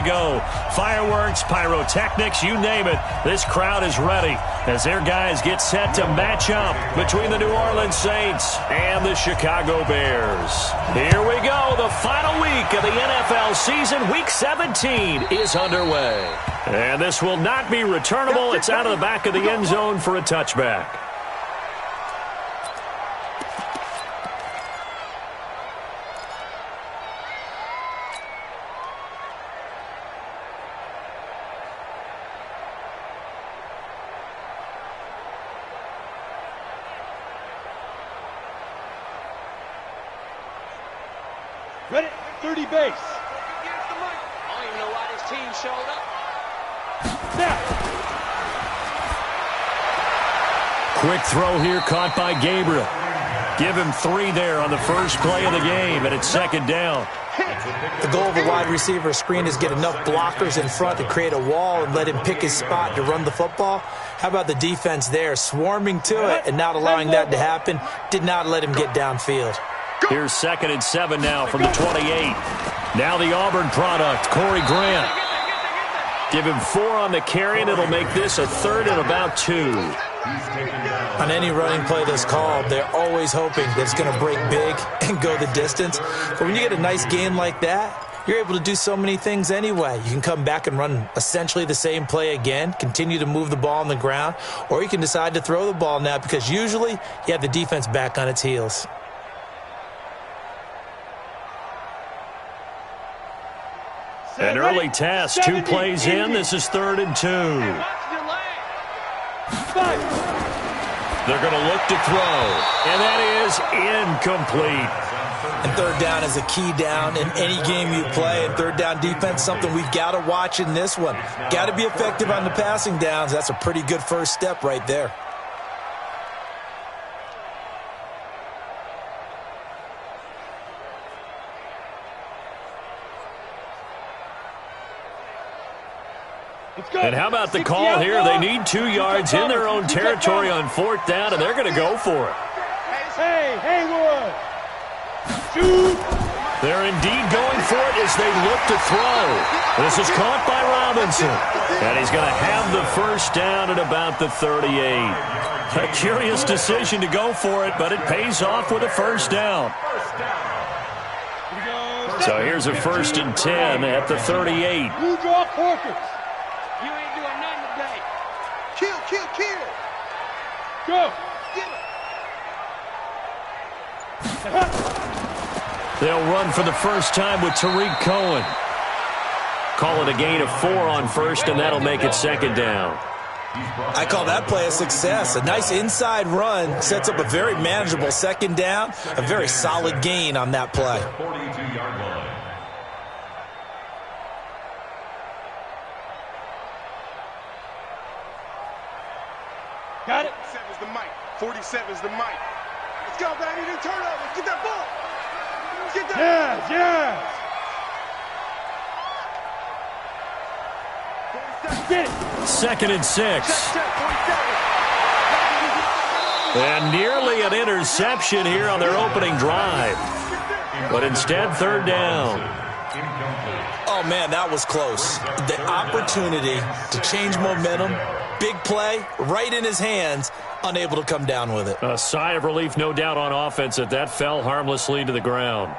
Go. Fireworks, pyrotechnics, you name it. This crowd is ready as their guys get set to match up between the New Orleans Saints and the Chicago Bears. Here we go. The final week of the NFL season. Week 17 is underway. And this will not be returnable. It's out of the back of the end zone for a touchback. Ready, 30 base. I don't even know why this team showed up. Snap. Quick throw here caught by Gabriel. Give him 3 there on the first play of the game, and it's second down. The goal of a wide receiver screen is get enough blockers in front to create a wall and let him pick his spot to run the football. How about the defense there, swarming to it and not allowing that to happen? Did not let him get downfield. Here's 2nd and 7 now from the 28. Now the Auburn product, Corey Grant. Give him 4 on the carry, and it'll make this a 3rd and about 2. On any running play that's called, they're always hoping that it's going to break big and go the distance. But when you get a nice game like that, you're able to do so many things anyway. You can come back and run essentially the same play again, continue to move the ball on the ground, or you can decide to throw the ball now because usually you have the defense back on its heels. An early test, 2 plays in. This is 3rd and 2. They're going to look to throw, and that is incomplete. And 3rd down is a key down in any game you play. And 3rd down defense, something we've got to watch in this one. Got to be effective on the passing downs. That's a pretty good first step right there. And how about the call here? They need 2 yards in their own territory on 4th down, and they're going to go for it. Hey, Haywood. Shoot. They're indeed going for it as they look to throw. This is caught by Robinson. And he's going to have the first down at about the 38. A curious decision to go for it, but it pays off with a first down. So here's a 1st and 10 at the 38. Blue draw Corkers. You ain't doing nothing today. Kill. Go. They'll run for the first time with Tariq Cohen. Call it a gain of 4 on 1st, and that'll make it 2nd down. I call that play a success. A nice inside run sets up a very manageable 2nd down. A very solid gain on that play. 42-yard line. Got it. 47's the mic. 47's the mic. Let's go, baby. Need a turnover. Get that ball. Get that. Yes. Get it. 2nd and 6. And nearly an interception here on their opening drive. But instead, 3rd down. Oh, man, that was close. The opportunity to change momentum, big play, right in his hands, unable to come down with it. A sigh of relief, no doubt, on offense that fell harmlessly to the ground.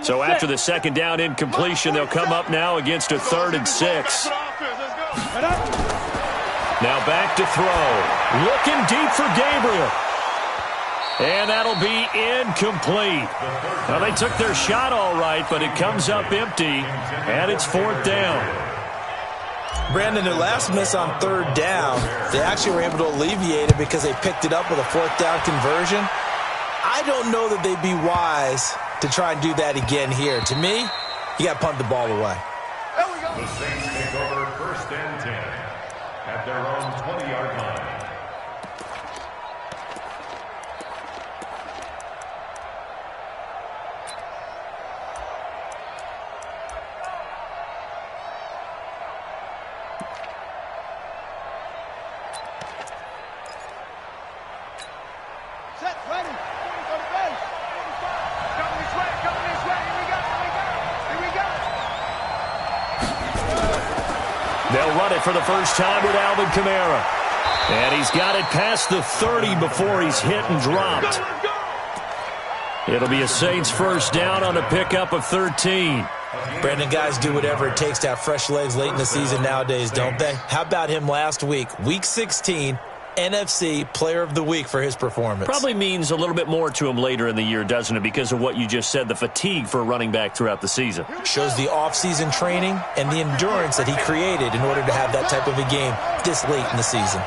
So after the 2nd down incompletion, they'll come up now against a 3rd and 6. Now back to throw. Looking deep for Gabriel. And that'll be incomplete. Well, they took their shot all right, but it comes up empty, and it's 4th down. Brandon, their last miss on 3rd down, they actually were able to alleviate it because they picked it up with a 4th down conversion. I don't know that they'd be wise to try and do that again here. To me, you got to punt the ball away. There we go. The Saints take over 1st and 10 at their own 20-yard line. Set, ready. Go to base. Coming this way. Here we go. They'll run it for the first time with Alvin Kamara. And he's got it past the 30 before he's hit and dropped. It'll be a Saints first down on a pickup of 13. Brandon, guys do whatever it takes to have fresh legs late in the season nowadays, don't they? How about him last week? Week 16, NFC Player of the Week for his performance. Probably means a little bit more to him later in the year, doesn't it? Because of what you just said, the fatigue for a running back throughout the season. Shows the offseason training and the endurance that he created in order to have that type of a game this late in the season.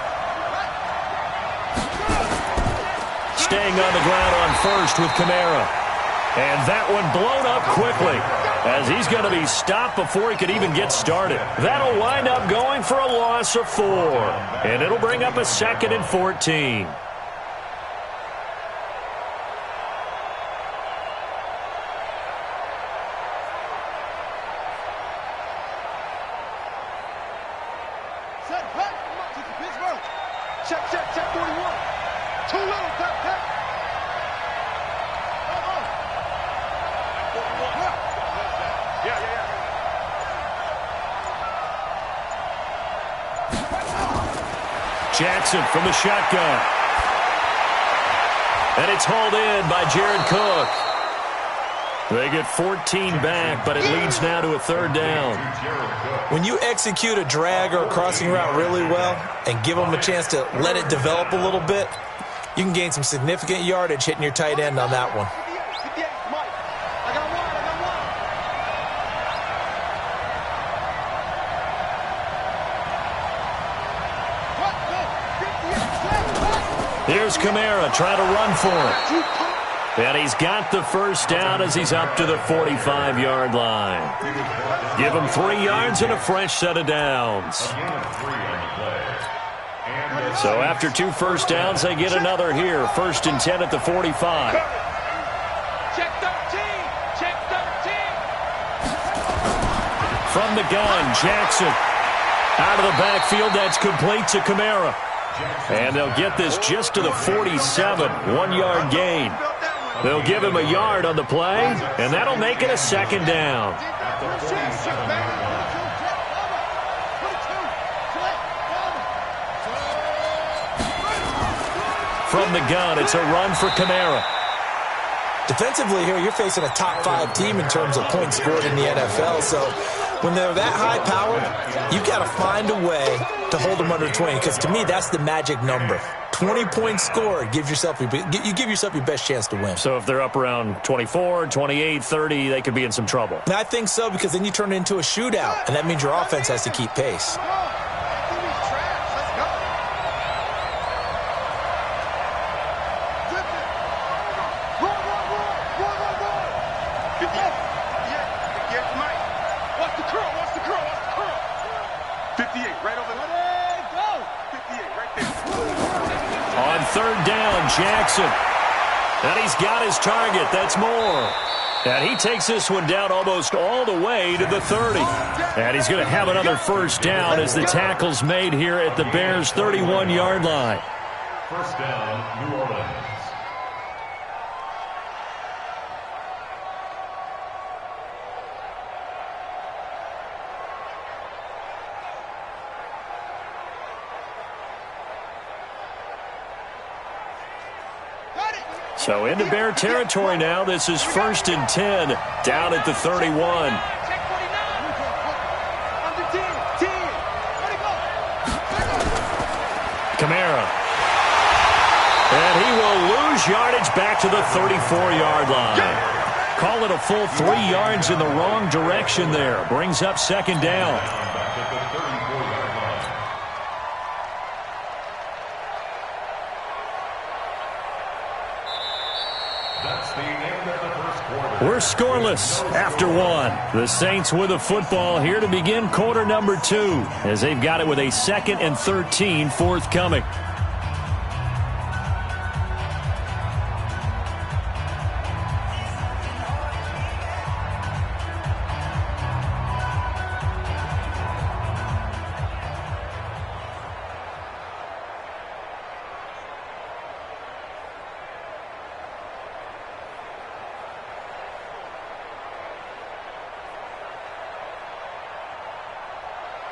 Staying on the ground on first with Kamara. And that one blown up quickly as he's going to be stopped before he could even get started. That'll wind up going for a loss of 4. And it'll bring up a 2nd and 14. Check 41. Too little, tap. Jackson from the shotgun. And it's hauled in by Jared Cook. They get 14 back, but it leads now to a 3rd down. When you execute a drag or a crossing route really well and give them a chance to let it develop a little bit, you can gain some significant yardage hitting your tight end on that one. Here's Kamara trying to run for it. And he's got the first down as he's up to the 45-yard line. Give him 3 yards and a fresh set of downs. So after 2 first downs, they get another here. 1st and 10 at the 45. Check 13. Check 13. From the gun, Jackson. Out of the backfield, that's complete to Kamara. And they'll get this just to the 47, 1-yard gain. They'll give him a yard on the play, and that'll make it a 2nd down. From the gun, it's a run for Kamara. Defensively here, you're facing a top 5 team in terms of points scored in the NFL, so when they're that high-powered, you've got to find a way to hold them under 20, because to me, that's the magic number. 20 points scored, you give yourself your best chance to win. So if they're up around 24, 28, 30, they could be in some trouble. And I think so, because then you turn it into a shootout, and that means your offense has to keep pace. On 3rd down, Jackson. And he's got his target. That's Moore. And he takes this one down almost all the way to the 30. And he's going to have another first down as the tackle's made here at the Bears' 31-yard line. First down, New Orleans. So into Bear territory now. This is 1st and 10 down at the 31. Kamara. And he will lose yardage back to the 34-yard line. Call it a full 3 yards in the wrong direction there. Brings up 2nd down. We're scoreless after 1. The Saints with a football here to begin quarter number 2 as they've got it with a 2nd and 13 forthcoming.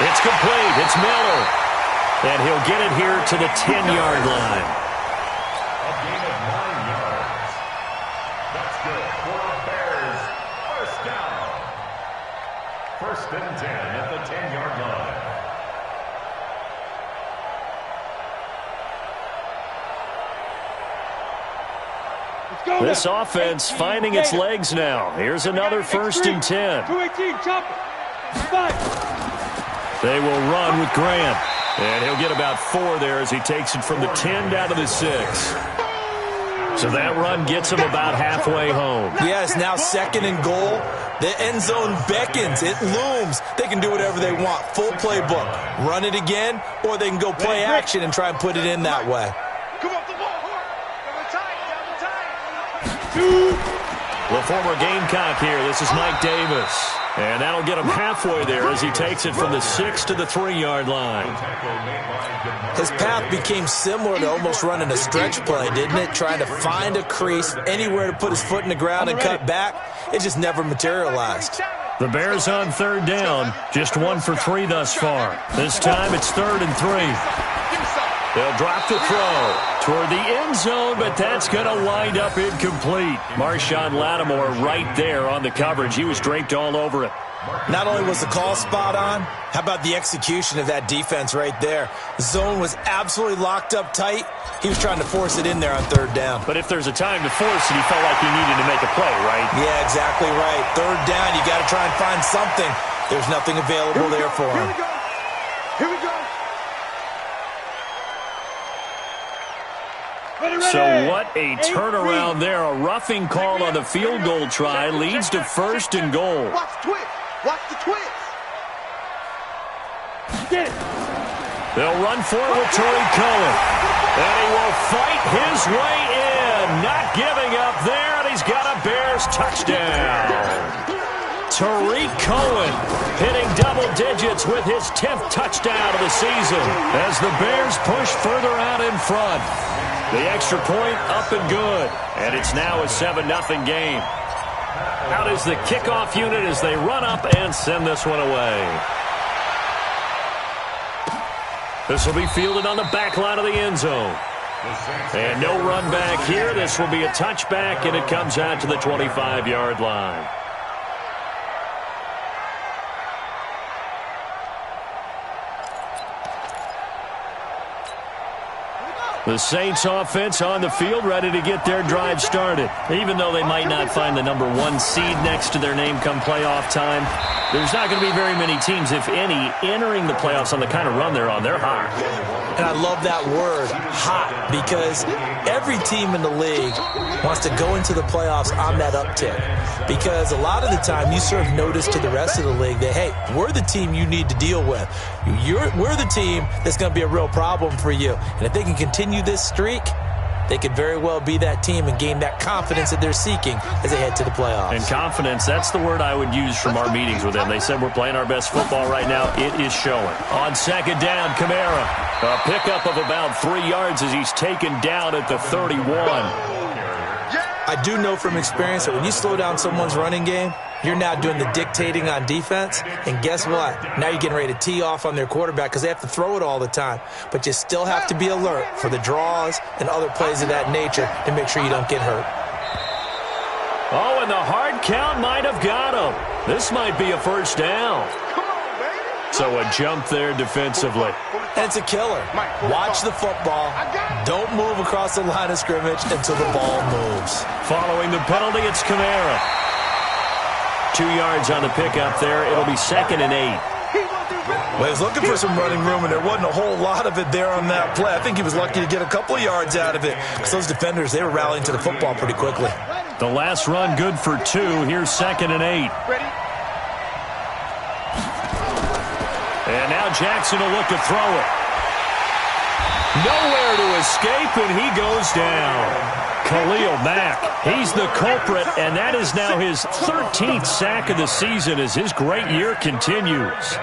It's complete. It's Miller. And he'll get it here to the 10-yard line. A gain of 9 yards. That's good for the Bears. First down. First and 10 at the 10-yard line. This offense finding its legs now. Here's another first and 10. 218, chop it. They will run with Grant. And he'll get about 4 there as he takes it from the 10 down to the 6. So that run gets him about halfway home. Yes, now second and goal. The end zone beckons. It looms. They can do whatever they want. Full playbook. Run it again, or they can go play action and try and put it in that way. Come off the ball. Double time. The former Gamecock here. This is Mike Davis. And that'll get him halfway there as he takes it from the 6 to the 3-yard line. His path became similar to almost running a stretch play, didn't it? Trying to find a crease, anywhere to put his foot in the ground and cut back. It just never materialized. The Bears on third down. Just 1 for 3 thus far. This time it's 3rd and 3. They'll drop the throw toward the end zone, but that's going to wind up incomplete. Marshawn Lattimore right there on the coverage. He was draped all over it. Not only was the call spot on, how about the execution of that defense right there? The zone was absolutely locked up tight. He was trying to force it in there on third down. But if there's a time to force it, he felt like he needed to make a play, right? Yeah, exactly right. Third down, you got to try and find something. There's nothing available there for him. Here we go. So what a turnaround there. A roughing call on the field goal try leads to 1st and goal. Watch the twist. Watch the twist. Get it. They'll run for it with Tariq Cohen. And he will fight his way in. Not giving up there, and he's got a Bears touchdown. Tariq Cohen hitting double digits with his 10th touchdown of the season as the Bears push further out in front. The extra point up and good, and it's now a 7-0 game. Out is the kickoff unit as they run up and send this one away. This will be fielded on the back line of the end zone. And no run back here. This will be a touchback, and it comes out to the 25-yard line. The Saints offense on the field, ready to get their drive started. Even though they might not find the number 1 seed next to their name come playoff time, there's not going to be very many teams, if any, entering the playoffs on the kind of run they're on. They're hot. And I love that word, hot, because every team in the league wants to go into the playoffs on that uptick. Because a lot of the time you serve notice to the rest of the league that, hey, we're the team you need to deal with. We're the team that's going to be a real problem for you. And if they can continue this streak, they could very well be that team and gain that confidence that they're seeking as they head to the playoffs. And confidence, that's the word I would use from our meetings with them. They said we're playing our best football right now. It is showing. On second down, Kamara. A pickup of about 3 yards as he's taken down at the 31. I do know from experience that when you slow down someone's running game, you're now doing the dictating on defense. And guess what? Now you're getting ready to tee off on their quarterback because they have to throw it all the time. But you still have to be alert for the draws and other plays of that nature to make sure you don't get hurt. Oh, and the hard count might have got him. This might be a first down. So a jump there defensively. And it's a killer. Watch the football. Don't move across the line of scrimmage until the ball moves. Following the penalty, it's Kamara. 2 yards on the pickup there. It'll be 2nd and 8. Well, he was looking for some running room, and there wasn't a whole lot of it there on that play. I think he was lucky to get a couple of yards out of it because those defenders, they were rallying to the football pretty quickly. The last run good for 2. Here's 2nd and 8. And now Jackson will look to throw it. Nowhere to escape, and he goes down. Khalil Mack, he's the culprit, and that is now his 13th sack of the season as his great year continues.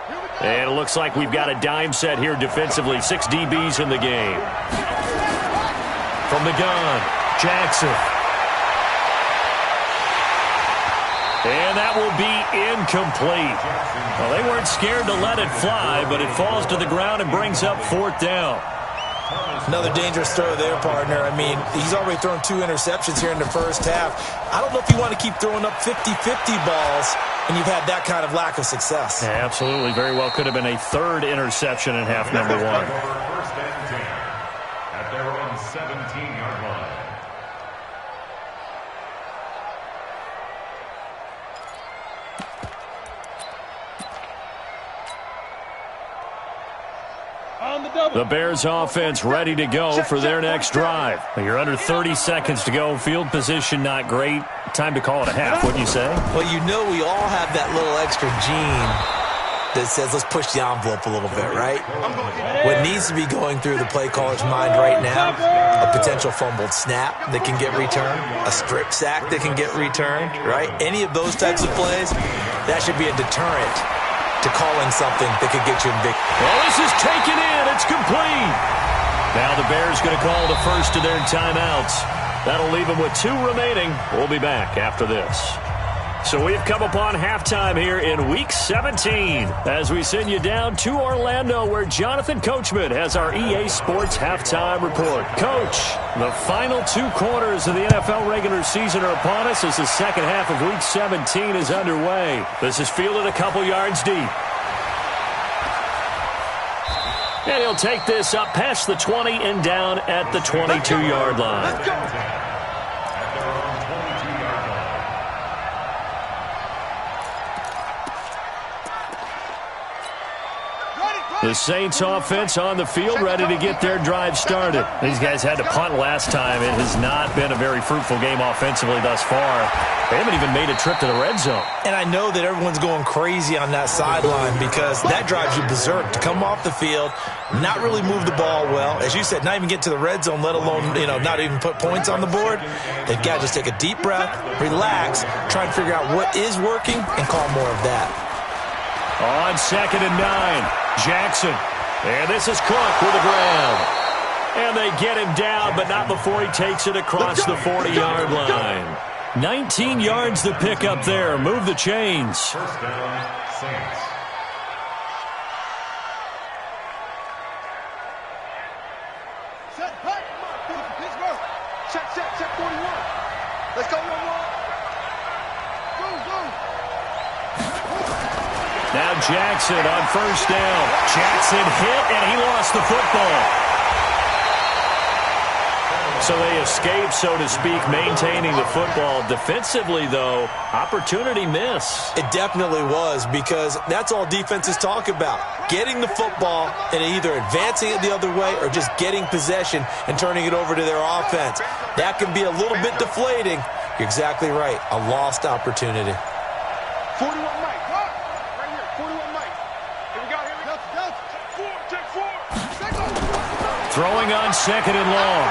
Here we go. And it looks like we've got a dime set here defensively. 6 DBs in the game. From the gun, Jackson. And that will be incomplete. Well, they weren't scared to let it fly, but it falls to the ground and brings up 4th down. Another dangerous throw there, partner. I mean, he's already thrown 2 interceptions here in the first half. I don't know if you want to keep throwing up 50-50 balls and you've had that kind of lack of success. Yeah, absolutely. Very well could have been a 3rd interception in half number 1. First and 10 at their own 17-yard line. The Bears offense ready to go for their next drive. You're under 30 seconds to go. Field position not great. Time to call it a half, wouldn't you say? Well, you know we all have that little extra gene that says let's push the envelope a little bit, right? What needs to be going through the play caller's mind right now, a potential fumbled snap that can get returned, a strip sack that can get returned, right? Any of those types of plays, that should be a deterrent to calling something that could get you in big. Well, this is taken in. It's complete. Now the Bears going to call the first of their timeouts. That'll leave them with 2 remaining. We'll be back after this. So we've come upon halftime here in Week 17 as we send you down to Orlando where Jonathan Coachman has our EA Sports halftime report. Coach, the final 2 quarters of the NFL regular season are upon us as the second half of Week 17 is underway. This is fielded a couple yards deep. And he'll take this up past the 20 and down at the 22-yard line. The Saints offense on the field ready to get their drive started. These guys had to punt last time. It has not been a very fruitful game offensively thus far. They haven't even made a trip to the red zone. And I know that everyone's going crazy on that sideline because that drives you berserk to come off the field, not really move the ball well. As you said, not even get to the red zone, let alone, not even put points on the board. They've got to just take a deep breath, relax, try and figure out what is working and call more of that. On 2nd and 9. Jackson. And this is Cook with the ground. And they get him down, but not before he takes it across the 40-yard line. 19 yards to pick up there. Move the chains. First down, Saints. Set, hut. Pittsburgh. Check 41. Let's go, 1-1. Go. Now Jackson on first down. Jackson hit, and he lost the football. So they escape, so to speak, maintaining the football. Defensively, though, opportunity miss. It definitely was because that's all defenses talk about. Getting the football and either advancing it the other way or just getting possession and turning it over to their offense. That can be a little bit deflating. You're exactly right. A lost opportunity. 41 Mike. Right here. 41 Mike. Here we go. Take four. Throwing on 2nd and long.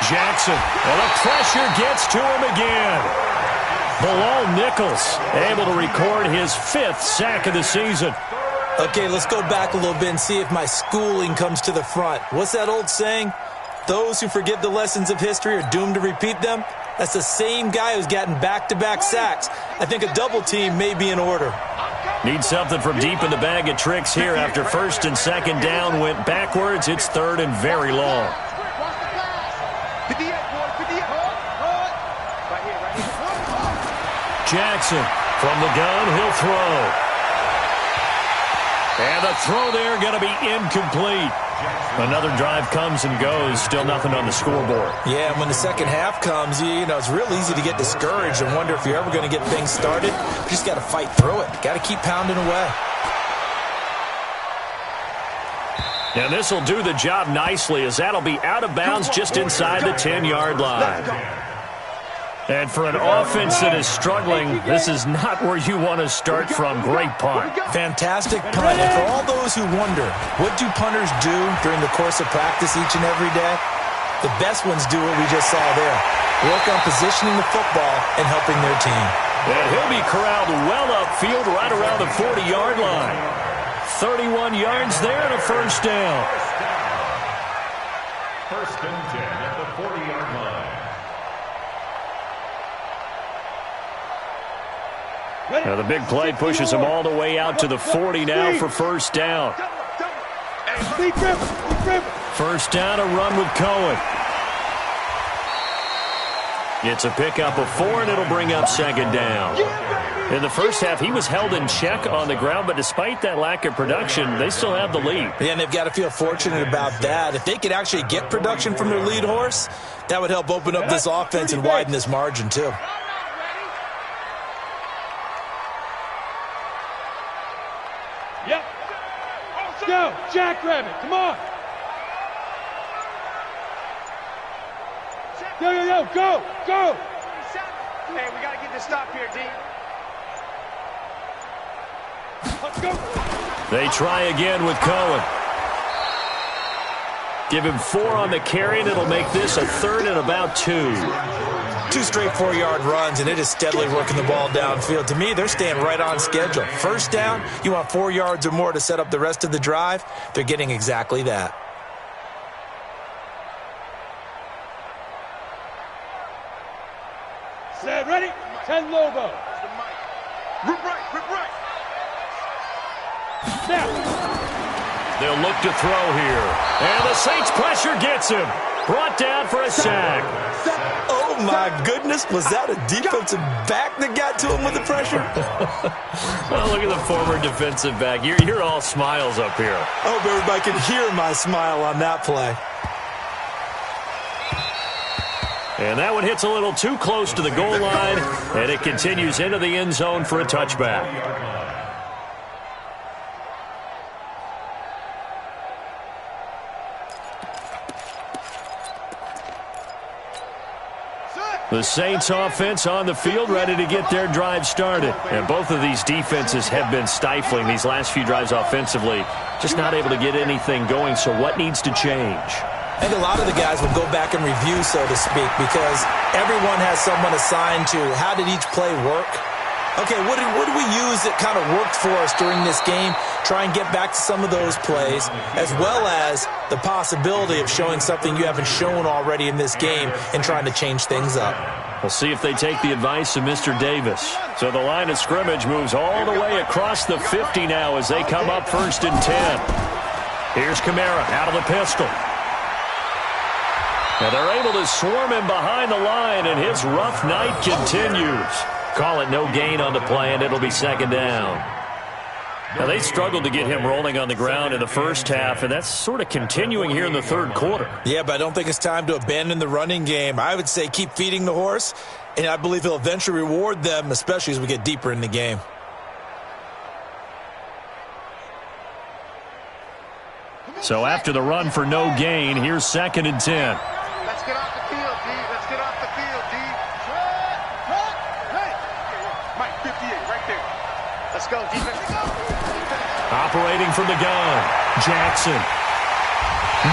Jackson. Well, the pressure gets to him again. Bilal Nichols able to record his 5th sack of the season. Okay, let's go back a little bit and see if my schooling comes to the front. What's that old saying? Those who forget the lessons of history are doomed to repeat them. That's the same guy who's gotten back-to-back sacks. I think a double team may be in order. Need something from deep in the bag of tricks here after 1st and 2nd down went backwards. It's 3rd and very long. 58, boy. 58. Right here. Jackson from the gun. He'll throw. And the throw there going to be incomplete. Another drive comes and goes. Still nothing on the scoreboard. Yeah, and when the second half comes, it's real easy to get discouraged and wonder if you're ever going to get things started. You just got to fight through it. Got to keep pounding away. And this will do the job nicely as that'll be out of bounds just inside the 10-yard line. And for an offense that is struggling, this is not where you want to start from. Great punt. Fantastic punt. And for all those who wonder, what do punters do during the course of practice each and every day? The best ones do what we just saw there. Work on positioning the football and helping their team. And he'll be corralled well upfield right around the 40-yard line. 31 yards there and a first down. First and 10 at the 40-yard line. Now the big play pushes them all the way out to the 40 now for first down. First down, a run with Cohen. It's a pickup of 4, and it'll bring up second down. In the first half, he was held in check on the ground, but despite that lack of production, they still have the lead. Yeah, and they've got to feel fortunate about that. If they could actually get production from their lead horse, that would help open up this offense and widen this margin, too. Yep. Let's go. Jackrabbit, come on. Yo, go. Hey, we got to get this stop here, D. Let's go. They try again with Cohen. Give him 4 on the carry, and it'll make this a third and about 2. 2 straight 4-yard runs, and it is steadily working the ball downfield. To me, they're staying right on schedule. First down, you want 4 yards or more to set up the rest of the drive. They're getting exactly that. Set, ready? 10 Lobo. Rip right. Snap. They'll look to throw here. And the Saints pressure gets him. Brought down for a sack. Oh, my goodness. Was that a defensive back that got to him with the pressure? Well, look at the former defensive back. You're all smiles up here. I hope everybody can hear my smile on that play. And that one hits a little too close to the goal line, and it continues into the end zone for a touchback. The Saints offense on the field, ready to get their drive started. And both of these defenses have been stifling these last few drives offensively. Just not able to get anything going, so what needs to change? I think a lot of the guys will go back and review, so to speak, because everyone has someone assigned to how did each play work. Okay, what did we use that kind of worked for us during this game? Try and get back to some of those plays, as well as the possibility of showing something you haven't shown already in this game and trying to change things up. We'll see if they take the advice of Mr. Davis. So the line of scrimmage moves all the way across the 50 now as they come up first and 10. Here's Kamara out of the pistol. Now they're able to swarm him behind the line, and his rough night continues. Call it no gain on the play, and it'll be second down. Now they struggled to get him rolling on the ground in the first half, and that's sort of continuing here in the third quarter. Yeah, but I don't think it's time to abandon the running game. I would say keep feeding the horse, and I believe he'll eventually reward them, especially as we get deeper in the game. So after the run for no gain, here's second and 10. Let's get off the field, D. Let's get off the field, D. Hey. Mike, 58, right there. Let's go, defense. Operating from the gun, Jackson.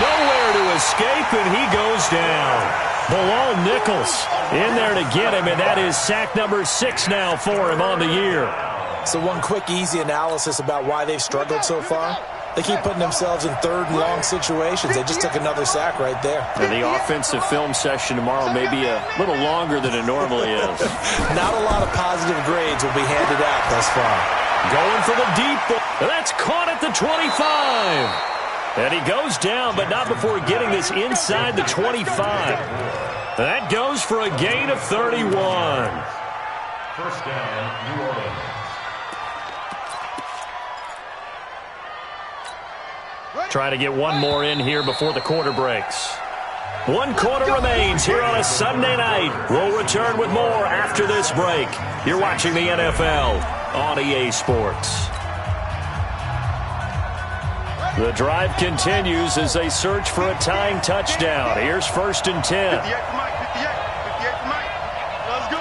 Nowhere to escape, and he goes down. Bilal Nichols in there to get him, and that is sack number 6 now for him on the year. So one quick, easy analysis about why they've struggled so far. They keep putting themselves in third and long situations. They just took another sack right there. And the offensive film session tomorrow may be a little longer than it normally is. Not a lot of positive grades will be handed out thus far. Going for the deep ball. That's caught at the 25. And he goes down, but not before getting this inside the 25. That goes for a gain of 31. First down, New Orleans. Try to get one more in here before the quarter breaks. 1 quarter remains here on a Sunday night. We'll return with more after this break. You're watching the NFL on EA Sports. The drive continues as they search for a tying touchdown. Here's first and 10. 58 for Mike, 58 for Mike. Let's go.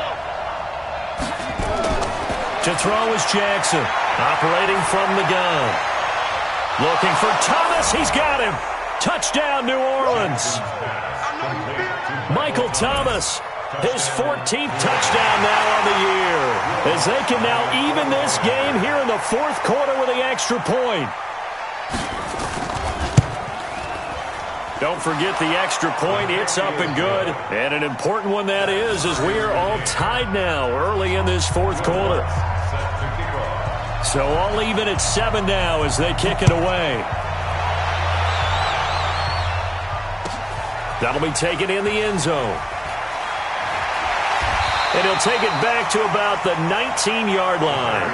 To throw is Jackson, operating from the gun. Looking for Thomas. He's got him. Touchdown, New Orleans. Michael Thomas, his 14th touchdown now on the year, as they can now even this game here in the fourth quarter with the extra point. Don't forget the extra point. It's up and good. And an important one that is, as we are all tied now early in this fourth quarter. So all even at 7 now as they kick it away. That'll be taken in the end zone. And he'll take it back to about the 19-yard line.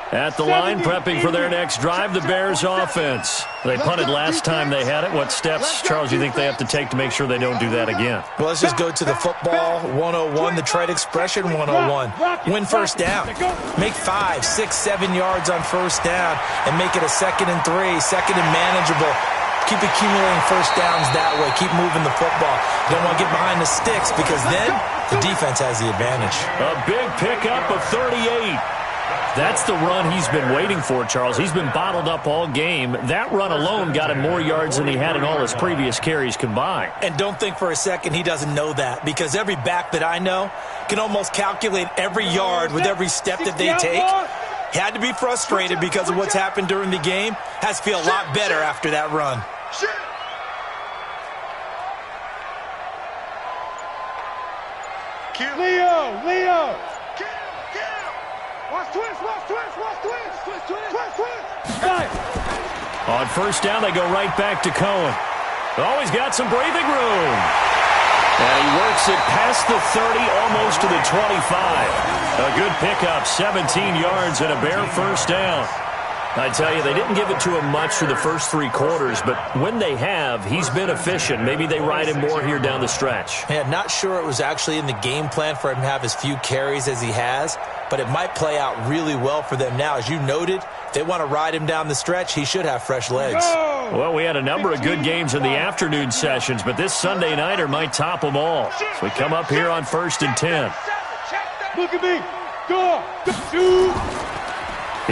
At the line, prepping for their next drive, the Bears offense. They punted last time they had it. What steps, Charles, you think they have to take to make sure they don't do that again? Well, let's just go to the football 101, the trade expression 101. Win first down. Make 5, 6, 7 yards on first down and make it a 2nd and 3, second and manageable. Keep accumulating first downs that way. Keep moving the football. You don't want to get behind the sticks because then the defense has the advantage. A big pickup of 38. That's the run he's been waiting for, Charles. He's been bottled up all game. That run alone got him more yards than he had in all his previous carries combined. And don't think for a second he doesn't know that, because every back that I know can almost calculate every yard with every step that they take. Had to be frustrated because of what's happened during the game. Has to feel a lot better after that run. Leo! Watch twist! On first down, they go right back to Cohen. Oh, he's got some breathing room. And he works it past the 30, almost to the 25. A good pickup, 17 yards and a Bear first down. I tell you, they didn't give it to him much for the first 3 quarters, but when they have, he's been efficient. Maybe they ride him more here down the stretch. Yeah, not sure it was actually in the game plan for him to have as few carries as he has, but it might play out really well for them now. As you noted, if they want to ride him down the stretch, he should have fresh legs. Well, we had a number of good games in the afternoon sessions, but this Sunday nighter might top them all. So we come up here on 1st and 10. Look at me. Go. Shoot.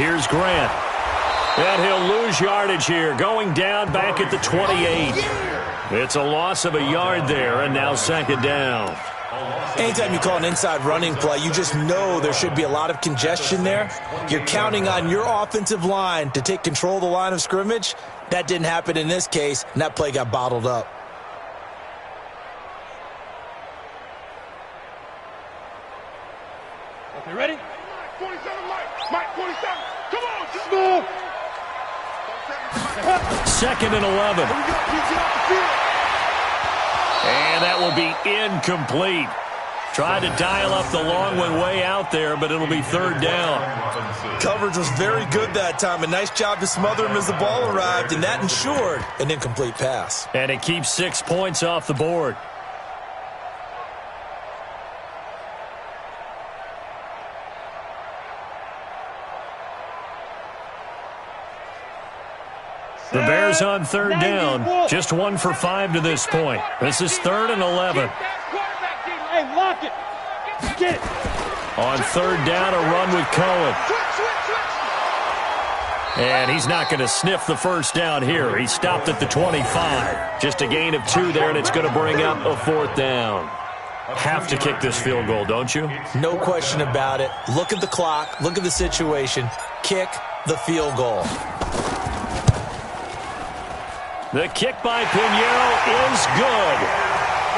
Here's Grant. And he'll lose yardage here, going down back at the 28. It's a loss of a yard there, and now 2nd down. Anytime you call an inside running play, you just know there should be a lot of congestion there. You're counting on your offensive line to take control of the line of scrimmage. That didn't happen in this case, and that play got bottled up. Okay, ready? 47, Mike, 47. Come on, just move. 2nd and 11. And that will be incomplete. Tried to dial up the long one way out there, but it'll be 3rd down. Coverage was very good that time. A nice job to smother him as the ball arrived, and that ensured an incomplete pass. And it keeps 6 points off the board. The Bears on 3rd down, just 1 for 5 to this point. This is 3rd and 11. Hey, lock it. Get it. On 3rd down, a run with Cohen. And he's not going to sniff the first down here. He stopped at the 25. Just a gain of 2 there, and it's going to bring up a 4th down. Have to kick this field goal, don't you? No question about it. Look at the clock. Look at the situation. Kick the field goal. The kick by Pinheiro is good.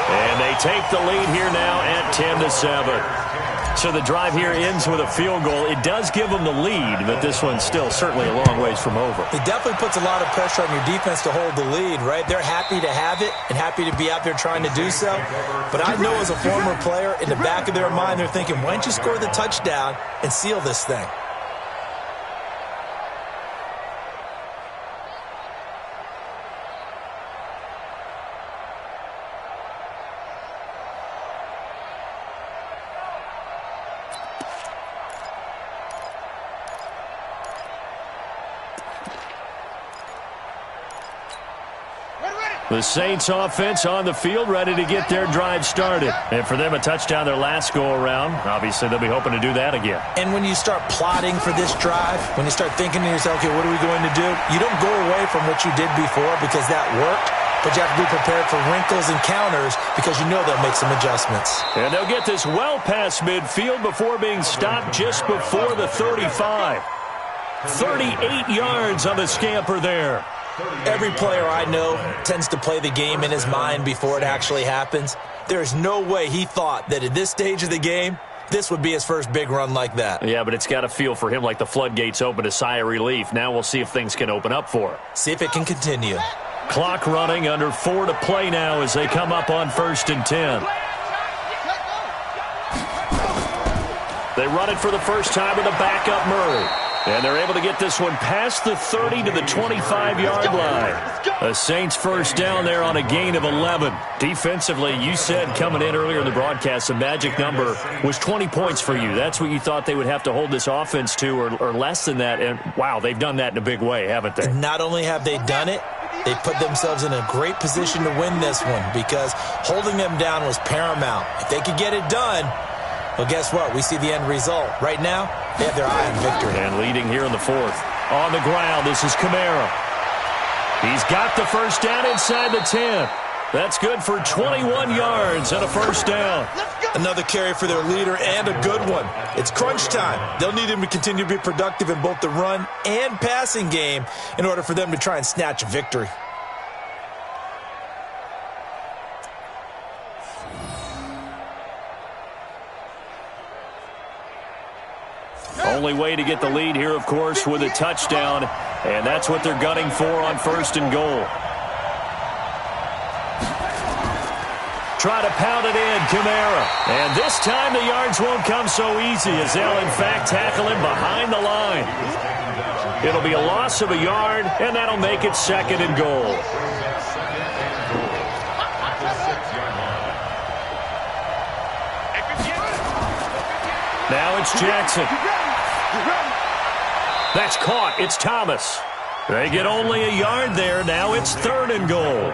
And they take the lead here now at 10-7. So the drive here ends with a field goal. It does give them the lead, but this one's still certainly a long ways from over. It definitely puts a lot of pressure on your defense to hold the lead, right? They're happy to have it and happy to be out there trying to do so. But I know as a former player, in the back of their mind, they're thinking, why don't you score the touchdown and seal this thing? Ready. The Saints offense on the field, ready to get their drive started. And for them, a touchdown their last go-around. Obviously, they'll be hoping to do that again. And when you start plotting for this drive, when you start thinking to yourself, okay, what are we going to do? You don't go away from what you did before because that worked, but you have to be prepared for wrinkles and counters because you know they'll make some adjustments. And they'll get this well past midfield before being stopped just before the 35. 38 yards on the scamper there. Every player I know tends to play the game in his mind before it actually happens. There's no way he thought that at this stage of the game, this would be his first big run like that. Yeah, but it's got to feel for him like the floodgates open, a sigh of relief. Now we'll see if things can open up for him. See if it can continue. Clock running, under 4 to play now as they come up on 1st and 10. They run it for the first time with a backup Murray. And they're able to get this one past the 30 to the 25-yard line. A Saints first down there on a gain of 11. Defensively, you said coming in earlier in the broadcast, the magic number was 20 points for you. That's what you thought they would have to hold this offense to or less than that. And, wow, they've done that in a big way, haven't they? Not only have they done it, they put themselves in a great position to win this one because holding them down was paramount. If they could get it done, well, guess what? We see the end result. Right now, they have their eye on victory. And leading here in the 4th. On the ground, this is Kamara. He's got the first down inside the 10. That's good for 21 yards and a first down. Another carry for their leader and a good one. It's crunch time. They'll need him to continue to be productive in both the run and passing game in order for them to try and snatch a victory. Only way to get the lead here, of course, with a touchdown, and that's what they're gunning for on 1st and goal. Try to pound it in, Kamara. And this time the yards won't come so easy as they'll, in fact, tackle him behind the line. It'll be a loss of a yard, and that'll make it 2nd and goal. Now it's Jackson. That's caught. It's Thomas. They get only a yard there. Now it's 3rd and goal.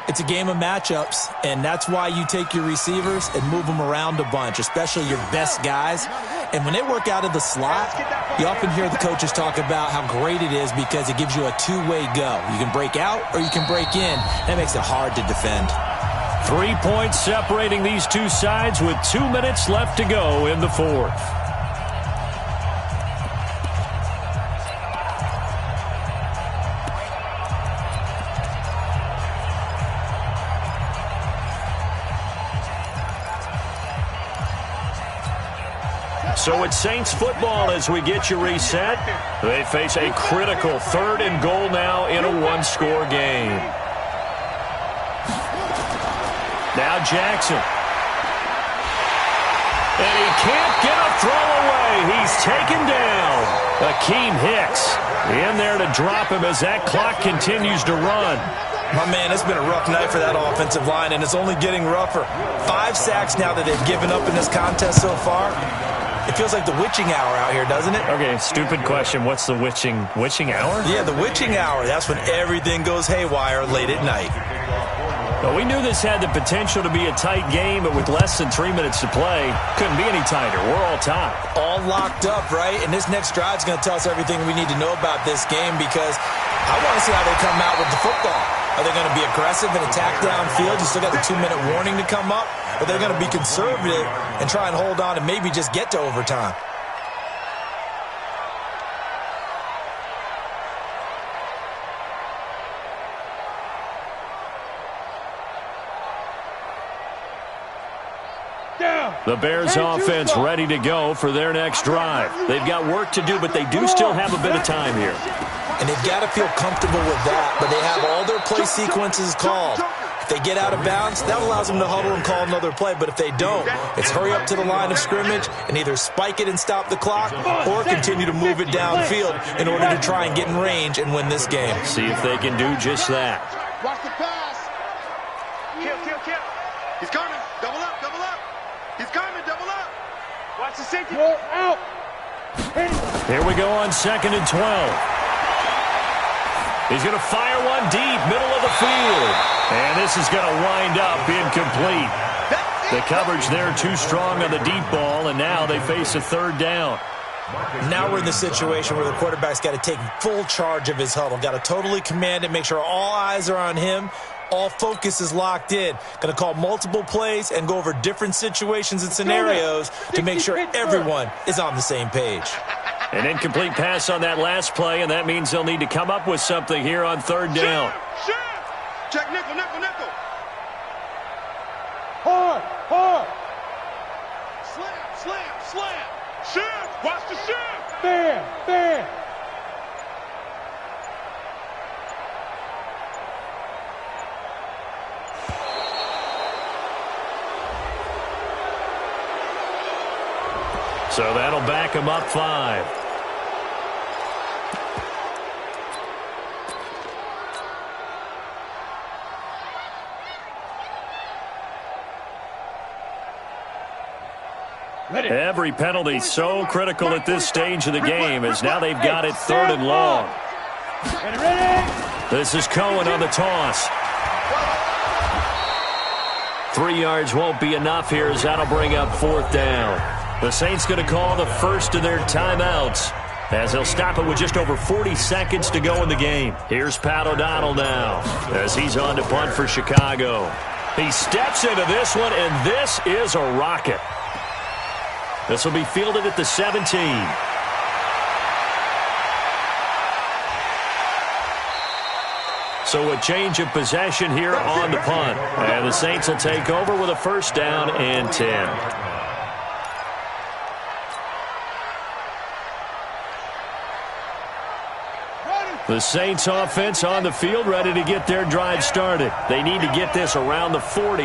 It's a game of matchups, and that's why you take your receivers and move them around a bunch, especially your best guys. And when they work out of the slot, you often hear the coaches talk about how great it is because it gives you a two-way go. You can break out or you can break in. That makes it hard to defend. 3 points separating these two sides with 2 minutes left to go in the 4th. So it's Saints football as we get you reset. They face a critical 3rd and goal now in a one-score game. Now Jackson. And he can't get a throw away. He's taken down. Akeem Hicks in there to drop him as that clock continues to run. My man, it's been a rough night for that offensive line, and it's only getting rougher. 5 sacks now that they've given up in this contest so far. It feels like the witching hour out here, doesn't it? Okay, stupid question. What's the witching hour? Yeah, the witching hour. That's when everything goes haywire late at night. Well, we knew this had the potential to be a tight game, but with less than 3 minutes to play, couldn't be any tighter. We're all tied. All locked up, right? And this next drive is going to tell us everything we need to know about this game because I want to see how they come out with the football. Are they going to be aggressive and attack downfield? You still got the 2-minute warning to come up? Or they're going to be conservative and try and hold on and maybe just get to overtime? The Bears offense ready to go for their next drive. They've got work to do, but they do still have a bit of time here. And they've got to feel comfortable with that, but they have all their play sequences called. If they get out of bounds, that allows them to huddle and call another play, but if they don't, it's hurry up to the line of scrimmage and either spike it and stop the clock or continue to move it downfield in order to try and get in range and win this game. See if they can do just that. Watch the pass. Kill. He's coming. Double up. He's coming. Double up. Watch the safety. Roll out. Here we go on 2nd and 12. He's going to fire one deep, middle of the field. And this is going to wind up incomplete. The coverage there too strong on the deep ball, and now they face a third down. Now we're in the situation where the quarterback's got to take full charge of his huddle. Got to totally command it, make sure all eyes are on him. All focus is locked in. Going to call multiple plays and go over different situations and scenarios to make sure everyone is on the same page. An incomplete pass on that last play, and that means they'll need to come up with something here on third down. Check nickel, nickel, nickel. Hard, hard. Slam, slam, slam. Shift, watch the shift. Bam, bam. So that'll back him up 5. Every penalty so critical at this stage of the game, as now they've got it 3rd and long. This is Cohen on the toss. 3 yards won't be enough here, as that'll bring up 4th down. The Saints going to call the first of their timeouts, as they'll stop it with just over 40 seconds to go in the game. Here's Pat O'Donnell now, as he's on to punt for Chicago. He steps into this one, and this is a rocket. This will be fielded at the 17. So a change of possession here on the punt. And the Saints will take over with a 1st down and 10. The Saints offense on the field, ready to get their drive started. They need to get this around the 40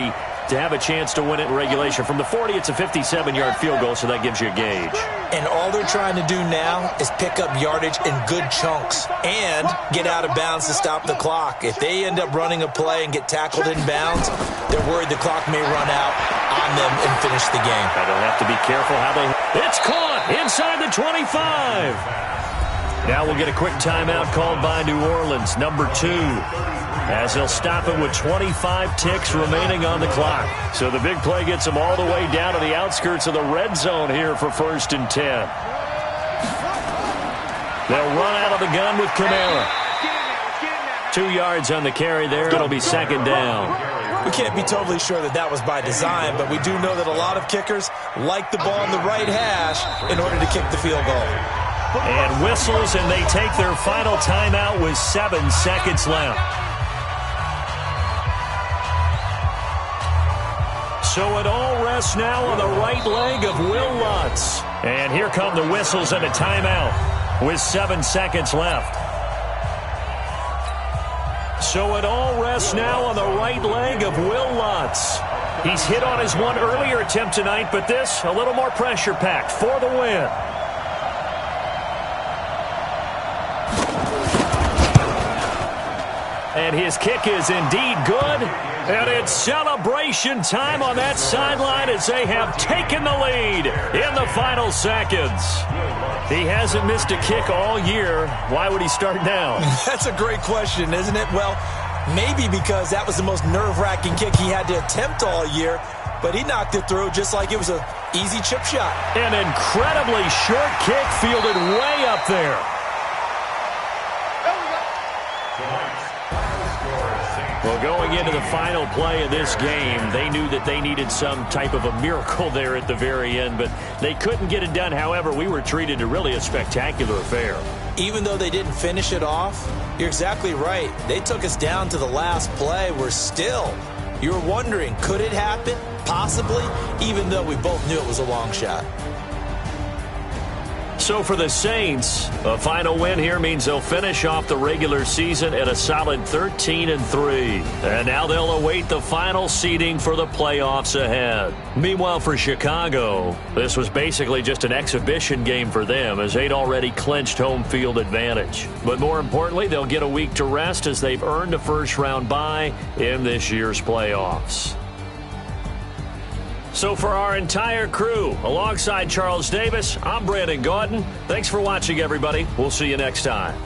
to have a chance to win it in regulation. From the 40, it's a 57-yard field goal, so that gives you a gauge. And all they're trying to do now is pick up yardage in good chunks and get out of bounds to stop the clock. If they end up running a play and get tackled in bounds, they're worried the clock may run out on them and finish the game. They'll have to be careful how they... It's caught inside the 25. Now we'll get a quick timeout called by New Orleans, number 2, as they'll stop it with 25 ticks remaining on the clock. So the big play gets them all the way down to the outskirts of the red zone here for 1st and 10. They'll run out of the gun with Kamara. 2 yards on the carry there. It'll be 2nd down. We can't be totally sure that that was by design, but we do know that a lot of kickers like the ball in the right hash in order to kick the field goal. And whistles, and they take their final timeout with 7 seconds left. So it all rests now on the right leg of Will Lutz. And here come the whistles and a timeout with 7 seconds left. So it all rests now on the right leg of Will Lutz. He's hit on his one earlier attempt tonight, but this a little more pressure-packed for the win. And his kick is indeed good. And it's celebration time on that sideline as they have taken the lead in the final seconds. He hasn't missed a kick all year. Why would he start now? That's a great question, isn't it? Well, maybe because that was the most nerve-wracking kick he had to attempt all year, but he knocked it through just like it was an easy chip shot. An incredibly short kick fielded way up there. Well, going into the final play of this game, they knew that they needed some type of a miracle there at the very end, but they couldn't get it done. However, we were treated to really a spectacular affair. Even though they didn't finish it off, you're exactly right. They took us down to the last play. We're still, you were wondering, could it happen? Possibly, even though we both knew it was a long shot. So for the Saints, a final win here means they'll finish off the regular season at a solid 13-3. And now they'll await the final seeding for the playoffs ahead. Meanwhile, for Chicago, this was basically just an exhibition game for them as they'd already clinched home field advantage. But more importantly, they'll get a week to rest as they've earned a first-round bye in this year's playoffs. So for our entire crew, alongside Charles Davis, I'm Brandon Gaudin. Thanks for watching, everybody. We'll see you next time.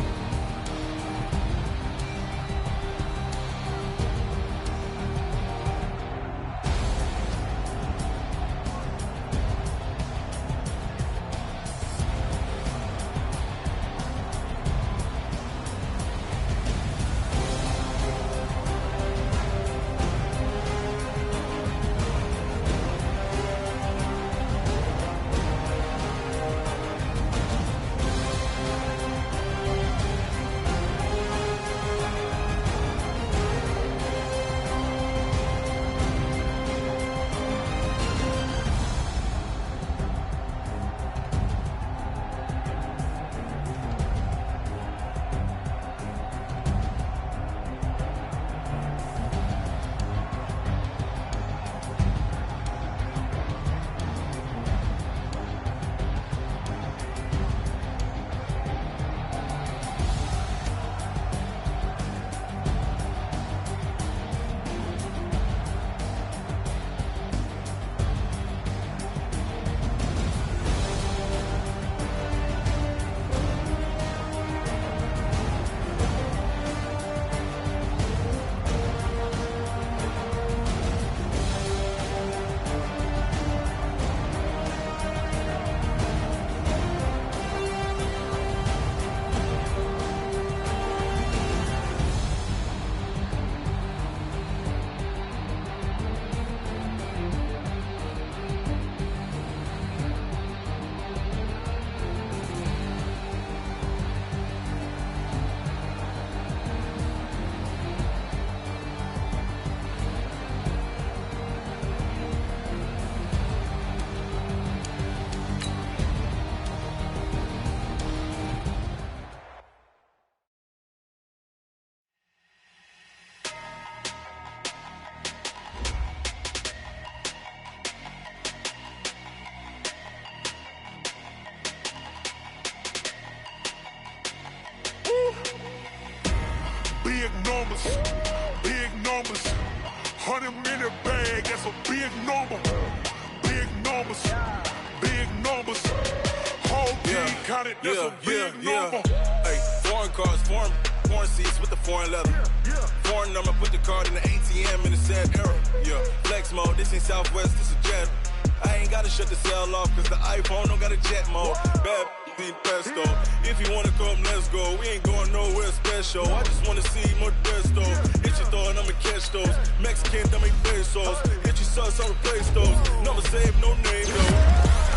big numbers. Big numbers. 100 minute bag, that's a big number. Big numbers. Big numbers. Whole team counted, that's a big number. Hey, foreign cars, foreign seats with the foreign leather. Foreign number, put the card in the ATM in the sad era. Yeah, flex mode, this ain't Southwest, this is Jet. I ain't gotta shut the cell off, cause the iPhone don't got a jet mode. Bad beat pesto. If you wanna come, let's go. We ain't going nowhere special. I just wanna see Modesto. Hit your throw and I'ma catch those. Mexican, dummy pesos. Hit your sus, I'll replace those. Number save, no name though.